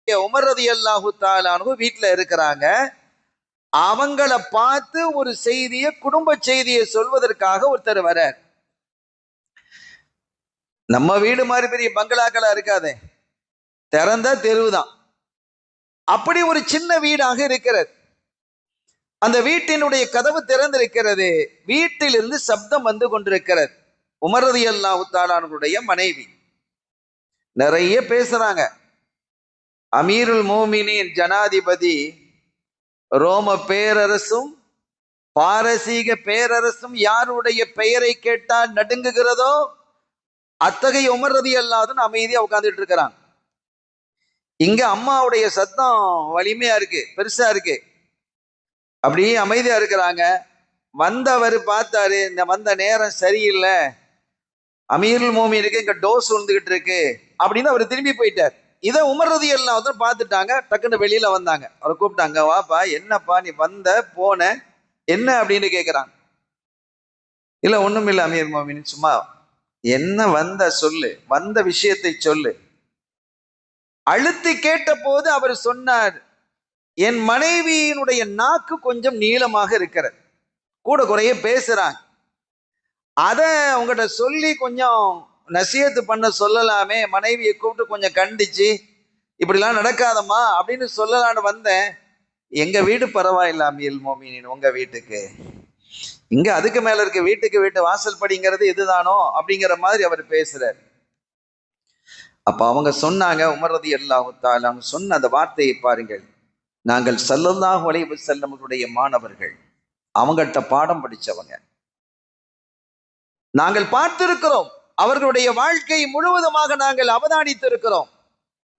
Umar ரலியல்லாஹு தஆலா அன்ஹு வீட்டுல இருக்கிறாங்க. அவங்கள பார்த்து ஒரு செய்தியை, குடும்ப செய்தியை சொல்வதற்காக ஒருத்தர் வரார். நம்ம வீடு மாதிரி பெரிய பங்களாக்களா இருக்காதே, திறந்த தெருவுதான். அப்படி ஒரு சின்ன வீடாக இருக்கிறது. அந்த வீட்டினுடைய கதவு திறந்திருக்கிறது. வீட்டிலிருந்து சப்தம் வந்து கொண்டிருக்கிறது. உமர் ரலியல்லாஹு தஆலா அன்ஹுடைய மனைவி நிறைய பேசுறாங்க. அமீருல் மோமினின் ஜனாதிபதி, ரோம பேரரசும் பாரசீக பேரரசும் யாருடைய பெயரை கேட்டால் நடுங்குகிறதோ அத்தகைய உமர் ரலியல்லாஹு அன்ஹு அமைதியா உட்கார்ந்துட்டு இருக்கிறாங்க. இங்க அம்மாவுடைய சத்தம் வலிமையா இருக்கு, பெருசா இருக்கு. அப்படியே அமைதியா இருக்கிறாங்க. வந்தவர் பார்த்தாரு, இந்த வந்த நேரம் சரியில்லை, அமீருல் மோமினுக்கு இங்க டோஸ் விழுந்துகிட்டு இருக்கு அப்படின்னு அவர் திரும்பி போயிட்டார். இதை உமர் ரலியல்லாஹு அன்ஹு பார்த்துட்டாங்க. டக்குன்னு வெளியில வந்தாங்க. அவரை கூப்பிட்டாங்க, வாப்பா, என்னப்பா நீ வந்த போன என்ன அப்படின்னு கேட்கிறாங்க. இல்ல ஒண்ணும் இல்லை அமீர் மோமின், சும்மா என்ன வந்த சொல்லு, வந்த விஷயத்தை சொல்லு. அழுத்தி கேட்ட போது அவர் சொன்னார், என் மனைவியினுடைய நாக்கு கொஞ்சம் நீளமாக இருக்கிறது, கூட குறைய பேசுறாங்க. அத உங்ககிட்ட சொல்லி கொஞ்சம் நசியத்து பண்ண சொல்லலாமே, மனைவியை கூப்பிட்டு கொஞ்சம் கண்டிச்சு இப்படிலாம் நடக்காதம்மா அப்படின்னு சொல்லலான்னு வந்தேன். எங்க வீடு பரவாயில்ல அமீர் மோமினின், உங்க வீட்டுக்கு இங்க அதுக்கு மேல இருக்க வீட்டுக்கு வீட்டு வாசல் படிங்கிறது இதுதானோ அப்படிங்கிற மாதிரி அவர் பேசுறார். அப்ப அவங்க சொன்னாங்க, உமர் ரலியல்லாஹு தஆலா சொன்ன அந்த வார்த்தையை பாருங்கள். நாங்கள் ஸல்லல்லாஹு அலைஹி வஸல்லமுடைய மாணவர்கள், அவங்கள்ட்ட பாடம் படிச்சவங்க, நாங்கள் பார்த்திருக்கிறோம், அவர்களுடைய வாழ்க்கை முழுவதுமாக நாங்கள் அவதானித்திருக்கிறோம்.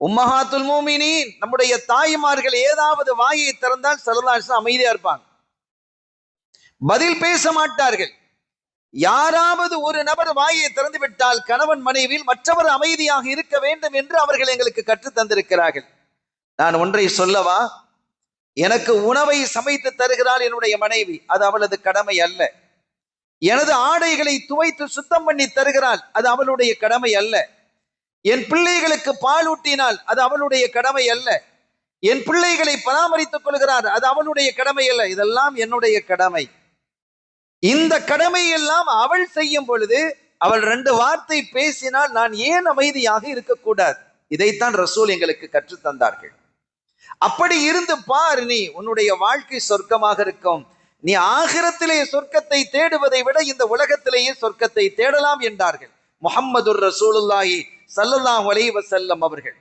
உம்மஹாத்துல் மூமினீன், நம்முடைய தாய்மார்கள் ஏதாவது வாயை திறந்தால் ஸல்லல்லாஹு அலைஹி வஸல்லம் அமைதியா இருப்பாங்க, பதில் பேச மாட்டார்கள். யாராவது ஒரு நபர் வாயை திறந்து விட்டால் கணவன் மனைவியில் மற்றவர் அமைதியாக இருக்க வேண்டும் என்று அவர்கள் எங்களுக்கு கற்றுத் தந்திருக்கிறார்கள். நான் ஒன்றை சொல்லவா, எனக்கு உணவை சமைத்து தருகிறாள் என்னுடைய மனைவி, அது அவளது கடமை அல்ல. எனது ஆடைகளை துவைத்து சுத்தம் பண்ணி தருகிறாள், அது அவளுடைய கடமை அல்ல. என் பிள்ளைகளுக்கு பால் ஊட்டினால் அது அவளுடைய கடமை அல்ல. என் பிள்ளைகளை பராமரித்துக் கொள்கிறார், அது அவளுடைய கடமை அல்ல. இதெல்லாம் என்னுடைய கடமை. இந்த கடமையெல்லாம் அவள் செய்யும் பொழுது அவள் 2 வார்த்தை பேசினால் நான் ஏன் அமைதியாக இருக்கக்கூடாது? இதைத்தான் ரசூல் எங்களுக்கு கற்றுத் தந்தார்கள். அப்படி இருந்து பார், நீ உன்னுடைய வாழ்க்கை சொர்க்கமாக இருக்கும். நீ ஆகிரத்திலே சொர்க்கத்தை தேடுவதை விட இந்த உலகத்திலேயே சொர்க்கத்தை தேடலாம் என்றார்கள் முஹம்மதுர் ரசூலுல்லாஹி ஸல்லல்லாஹு அலைஹி வஸல்லம் அவர்கள்.